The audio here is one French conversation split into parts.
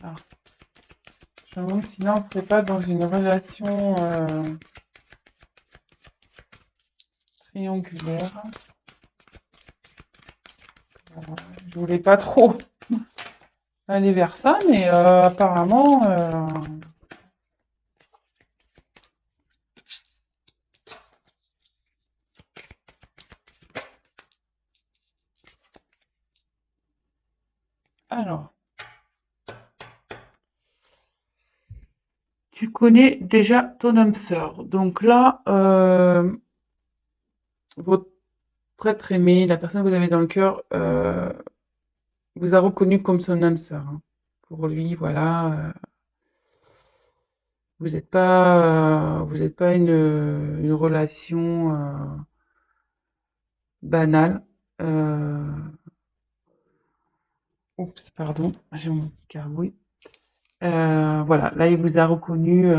Ah, je me demande si là, on serait pas dans une relation triangulaire. Je voulais pas trop aller vers ça, mais apparemment... Alors, tu connais déjà ton âme sœur. Donc là, votre être aimé, la personne que vous avez dans le cœur, vous a reconnu comme son âme sœur, hein. Pour lui, voilà, vous êtes pas une relation banale. Oups, pardon, j'ai mon petit carbouille. Voilà, là, il vous a reconnu.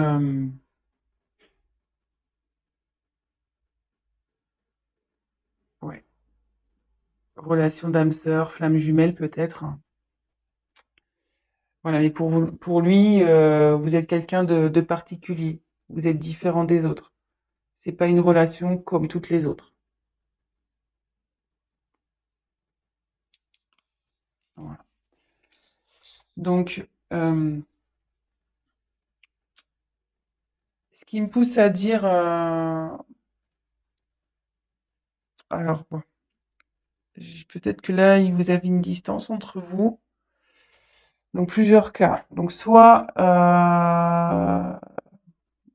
Ouais, relation d'âme sœur, flamme jumelle peut-être. Voilà, mais pour lui, vous êtes quelqu'un de particulier. Vous êtes différent des autres. C'est pas une relation comme toutes les autres. Voilà. Donc, ce qui me pousse à dire, alors bon, peut-être que là, vous avez une distance entre vous. Donc plusieurs cas. Donc soit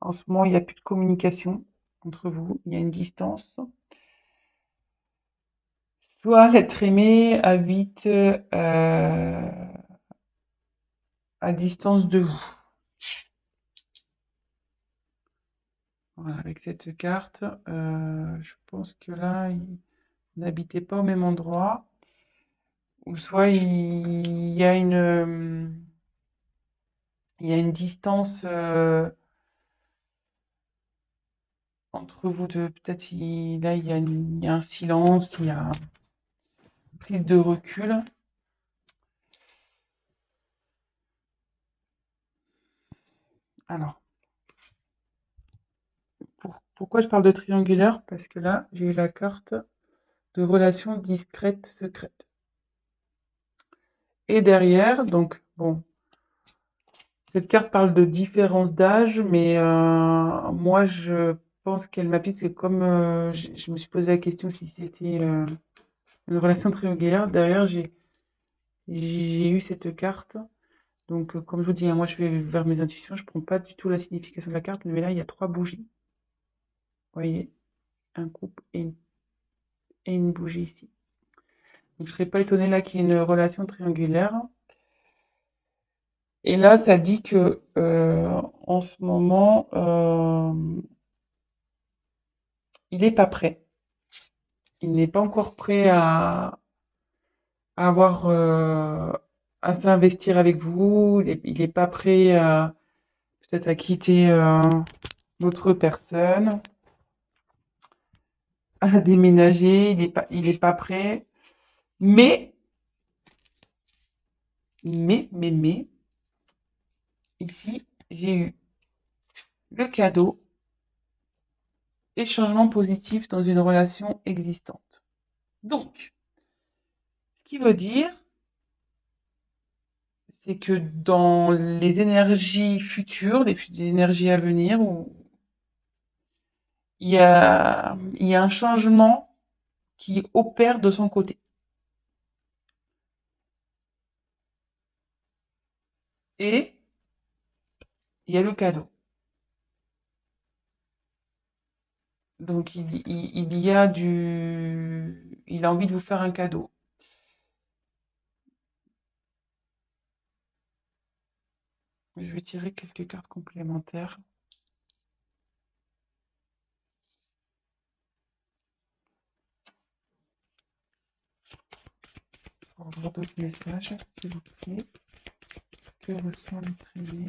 en ce moment il n'y a plus de communication entre vous, il y a une distance. Soit l'être aimé habite à distance de vous. Voilà, avec cette carte, je pense que là, vous n'habitez pas au même endroit. Ou soit il y a une distance entre vous deux. Peut-être là, il y a un silence, il y a une prise de recul. Alors, pourquoi je parle de triangulaire? Parce que là, j'ai eu la carte de relation discrète, secrète. Et derrière, donc, bon, cette carte parle de différence d'âge, mais moi, je pense qu'elle m'appuie, c'est comme je me suis posé la question si c'était une relation triangulaire. Derrière, j'ai eu cette carte. Donc, comme je vous dis, hein, moi, je vais vers mes intuitions. Je ne prends pas du tout la signification de la carte, mais là, il y a trois bougies. Vous voyez, un couple et une bougie ici. Donc, je ne serais pas étonnée là qu'il y ait une relation triangulaire. Et là, ça dit que en ce moment, il n'est pas prêt. Il n'est pas encore prêt à avoir à s'investir avec vous. Il est pas prêt peut-être à quitter l'autre personne, à déménager. Il est pas prêt. Mais, mais, ici, j'ai eu le cadeau et changement positif dans une relation existante. Donc, ce qui veut dire, c'est que dans les énergies futures, les énergies à venir, il y a un changement qui opère de son côté. Et il y a le cadeau. Donc il y a il a envie de vous faire un cadeau. Je vais tirer quelques cartes complémentaires pour avoir d'autres messages, s'il vous plaît. Que ressent l'être aimé?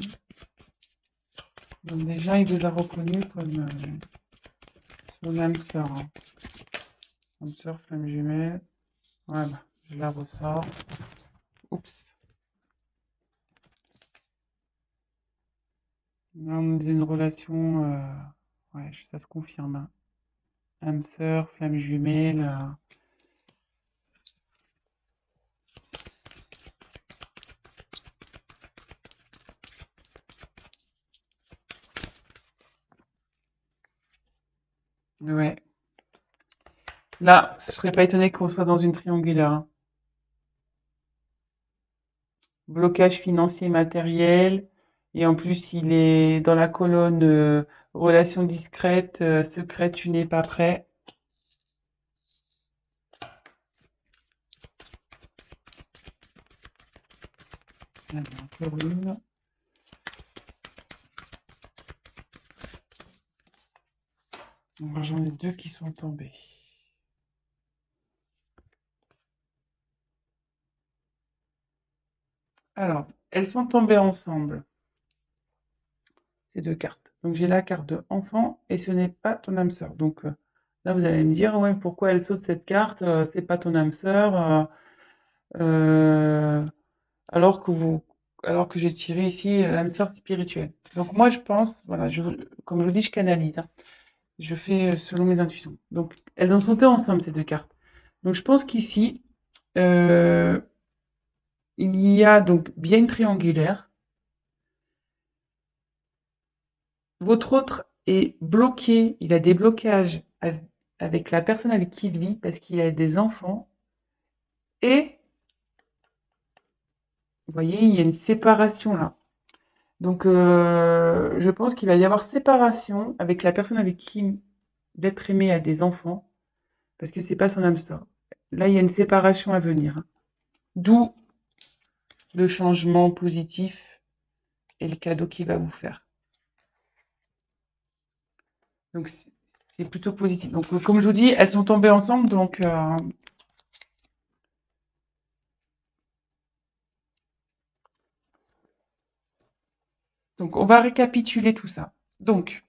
Donc déjà, il vous a reconnu comme son âme sœur, hein. Âme sœur, flamme jumelle. Voilà, je la ressors. Oups. Dans une relation, ouais, ça se confirme, hein. Âme sœur, flamme jumelle. Ouais. Là, je serais pas étonné qu'on soit dans une triangulaire, hein. Blocage financier matériel. Et en plus, il est dans la colonne relation discrète, secrète, tu n'es pas prêt. Alors, encore une. Alors, j'en ai deux qui sont tombés. Alors, elles sont tombées ensemble, ces deux cartes. Donc, j'ai la carte de enfant et ce n'est pas ton âme sœur. Donc, là, vous allez me dire, ouais, pourquoi elle saute cette carte? C'est pas ton âme sœur. Euh, alors que vous, alors que j'ai tiré ici l'âme sœur spirituelle. Donc, moi, je pense, voilà, comme je vous dis, je canalise, hein. Je fais selon mes intuitions. Donc, elles ont sauté ensemble, ces deux cartes. Donc, je pense qu'ici, euh, il y a donc bien une triangulaire. Votre autre est bloqué, il a des blocages avec la personne avec qui il vit parce qu'il a des enfants. Et, vous voyez, il y a une séparation là. Donc, je pense qu'il va y avoir séparation avec la personne avec qui l'être aimé a des enfants parce que c'est pas son âme sœur. Là, il y a une séparation à venir, hein. D'où le changement positif et le cadeau qu'il va vous faire. Donc, c'est plutôt positif. Donc, comme je vous dis, elles sont tombées ensemble, donc on va récapituler tout ça. Donc,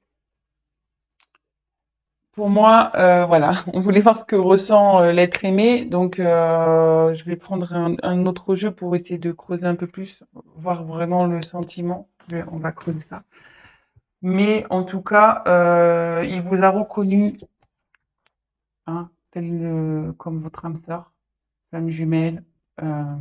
pour moi, voilà, on voulait voir ce que ressent l'être aimé. Donc, je vais prendre un autre jeu pour essayer de creuser un peu plus, voir vraiment le sentiment. On va creuser ça. Mais en tout cas, il vous a reconnu, hein, comme votre âme sœur, flamme jumelle. Euh,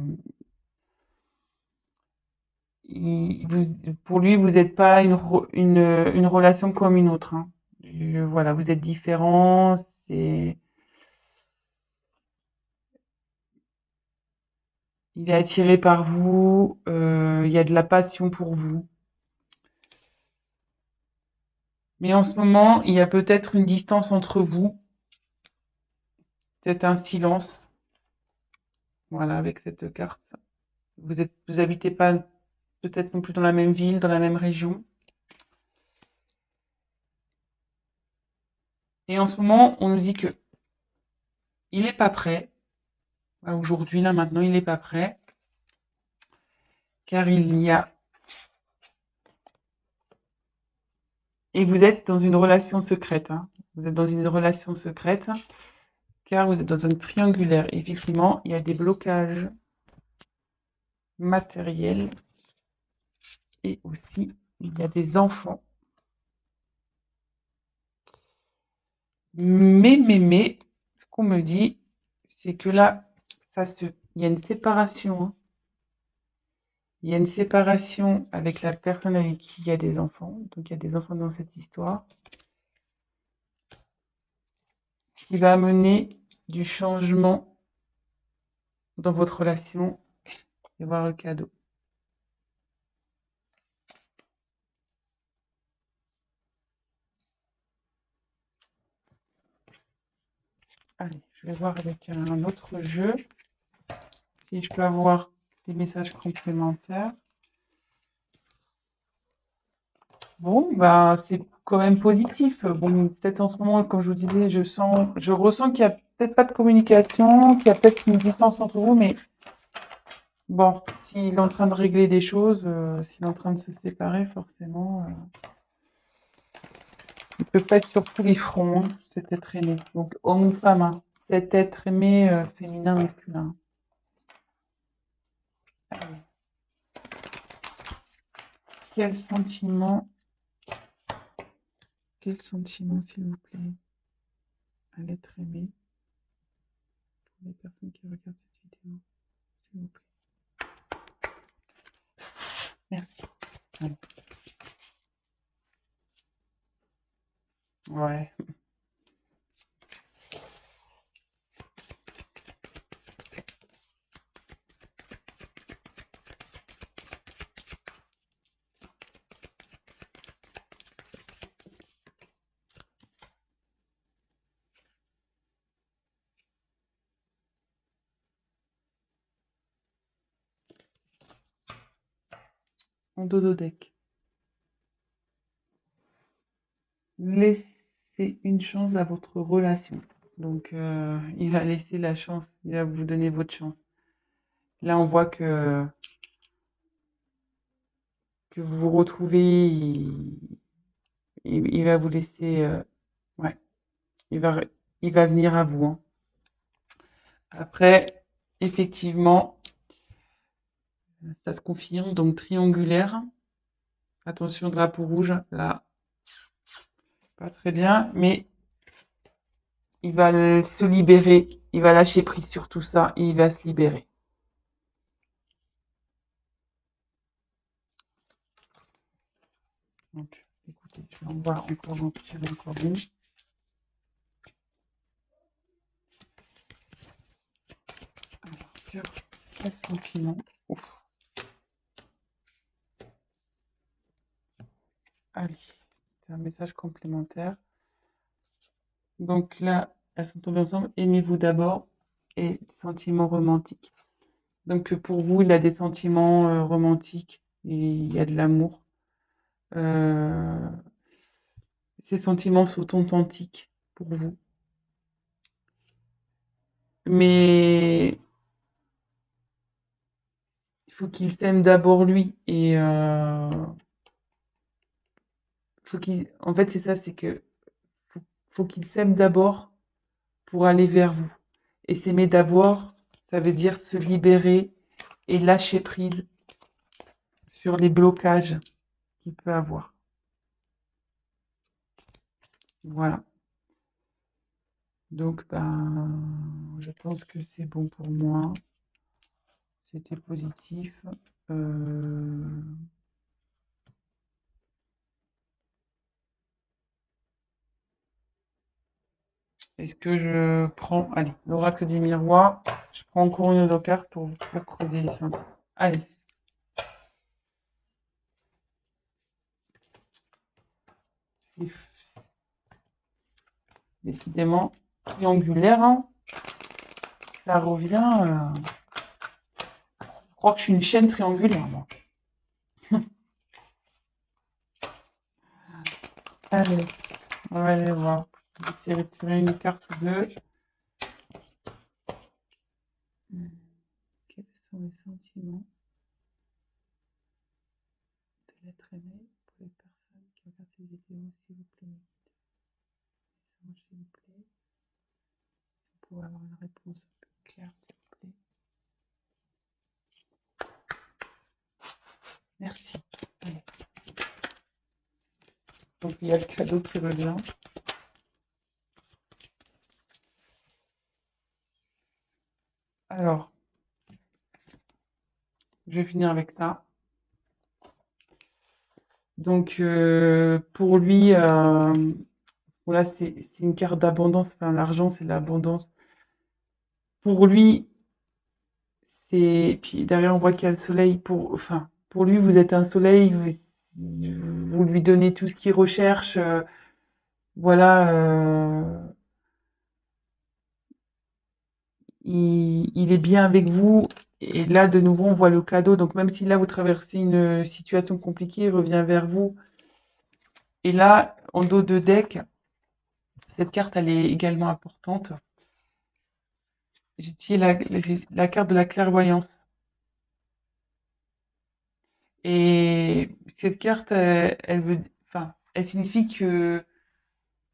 pour lui, vous n'êtes pas une relation comme une autre, hein. Voilà, vous êtes différents. Il est attiré par vous. Il y a de la passion pour vous. Mais en ce moment, il y a peut-être une distance entre vous, peut-être un silence. Voilà, avec cette carte. Vous habitez pas peut-être non plus dans la même ville, dans la même région. Et en ce moment, on nous dit que il n'est pas prêt. Aujourd'hui, là, maintenant, il n'est pas prêt. Car il y a. Et vous êtes dans une relation secrète, hein. Vous êtes dans une relation secrète, car vous êtes dans un triangulaire. Et effectivement, il y a des blocages matériels et aussi il y a des enfants. Mais, ce qu'on me dit, c'est que là, il y a une séparation, hein. Il y a une séparation avec la personne avec qui il y a des enfants. Donc, il y a des enfants dans cette histoire qui va amener du changement dans votre relation et voir le cadeau. Allez, je vais voir avec un autre jeu si je peux avoir des messages complémentaires. Bon, bah, c'est quand même positif. Bon, peut-être en ce moment, comme je vous disais, je ressens qu'il y a peut-être pas de communication, qu'il y a peut-être une distance entre vous, mais bon, s'il est en train de régler des choses, s'il est en train de se séparer, forcément, il peut pas être sur tous les fronts, hein, cet être aimé. Donc, homme ou femme, hein, cet être aimé, féminin, masculin. Allez. Quel sentiment Quel sentiment, s'il vous plaît, à l'être aimé pour les personnes qui regardent cette vidéo, s'il vous plaît. Merci. Allez. Ouais. En dodo deck. Laissez une chance à votre relation. Donc, il va laisser la chance, il va vous donner votre chance. Là, on voit que vous vous retrouvez, il va vous laisser, ouais, il va, il va venir à vous, hein. Après, effectivement, ça se confirme, donc triangulaire. Attention, drapeau rouge, là, pas très bien, mais il va se libérer, il va lâcher prise sur tout ça et il va se libérer. Donc, écoutez, je vais en voir encore en tirer encore une. Alors, sur quel sentiment? Ouf. Allez, c'est un message complémentaire. Donc là, elles sont tombées ensemble. Aimez-vous d'abord et sentiments romantiques. Donc pour vous, il a des sentiments romantiques et il y a de l'amour. Euh, Ces sentiments sont authentiques pour vous. Mais il faut qu'il s'aime d'abord lui et faut qu'il. En fait, c'est ça, c'est que faut, faut qu'il s'aime d'abord pour aller vers vous. Et s'aimer d'abord, ça veut dire se libérer et lâcher prise sur les blocages qu'il peut avoir. Voilà. Donc, ben, je pense que c'est bon pour moi. C'était positif. Euh, Est-ce que je prends, allez, l'oracle des miroirs. Je prends encore une autre carte pour creuser les symboles. Allez. C'est décidément triangulaire, hein. Ça revient. Je crois que je suis une chaîne triangulaire, moi. Allez, on va aller voir. Je vais essayer de tirer une carte ou deux. Quels sont les sentiments de l'être aimé pour les personnes qui regardent ces vidéos, s'il vous plaît? S'il vous plaît. Vous pouvez avoir une réponse un peu claire, s'il vous plaît. Merci. Allez. Donc il y a le cadeau qui revient. Alors, je vais finir avec ça. Donc pour lui, voilà, c'est une carte d'abondance. Enfin, l'argent, c'est l'abondance. Pour lui, c'est. Puis derrière, on voit qu'il y a le soleil. Enfin, pour lui, vous êtes un soleil. Vous lui donnez tout ce qu'il recherche. Voilà. Il est bien avec vous. Et là, de nouveau, on voit le cadeau. Donc, même si là, vous traversez une situation compliquée, il revient vers vous. Et là, en dos de deck, cette carte, elle est également importante. J'ai tiré la carte de la clairvoyance. Et cette carte, elle veut, enfin, elle signifie que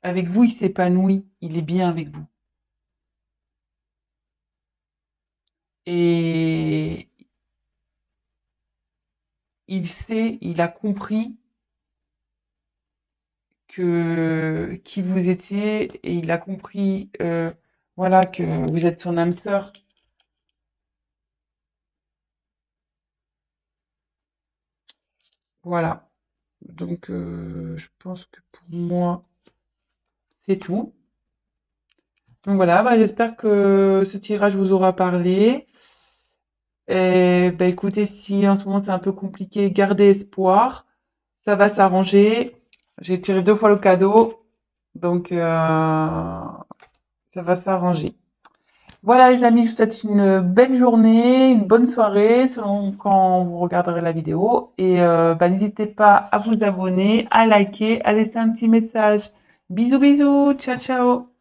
avec vous, il s'épanouit, il est bien avec vous. Et il sait, il a compris qui vous étiez et il a compris, voilà, que vous êtes son âme sœur. Voilà. Donc, je pense que pour moi, c'est tout. Donc voilà, bah, j'espère que ce tirage vous aura parlé. Et bah, écoutez, si en ce moment c'est un peu compliqué, gardez espoir. Ça va s'arranger. J'ai tiré 2 fois le cadeau, donc ça va s'arranger. Voilà les amis, je vous souhaite une belle journée, une bonne soirée selon quand vous regarderez la vidéo. Et bah, n'hésitez pas à vous abonner, à liker, à laisser un petit message. Bisous bisous, ciao ciao.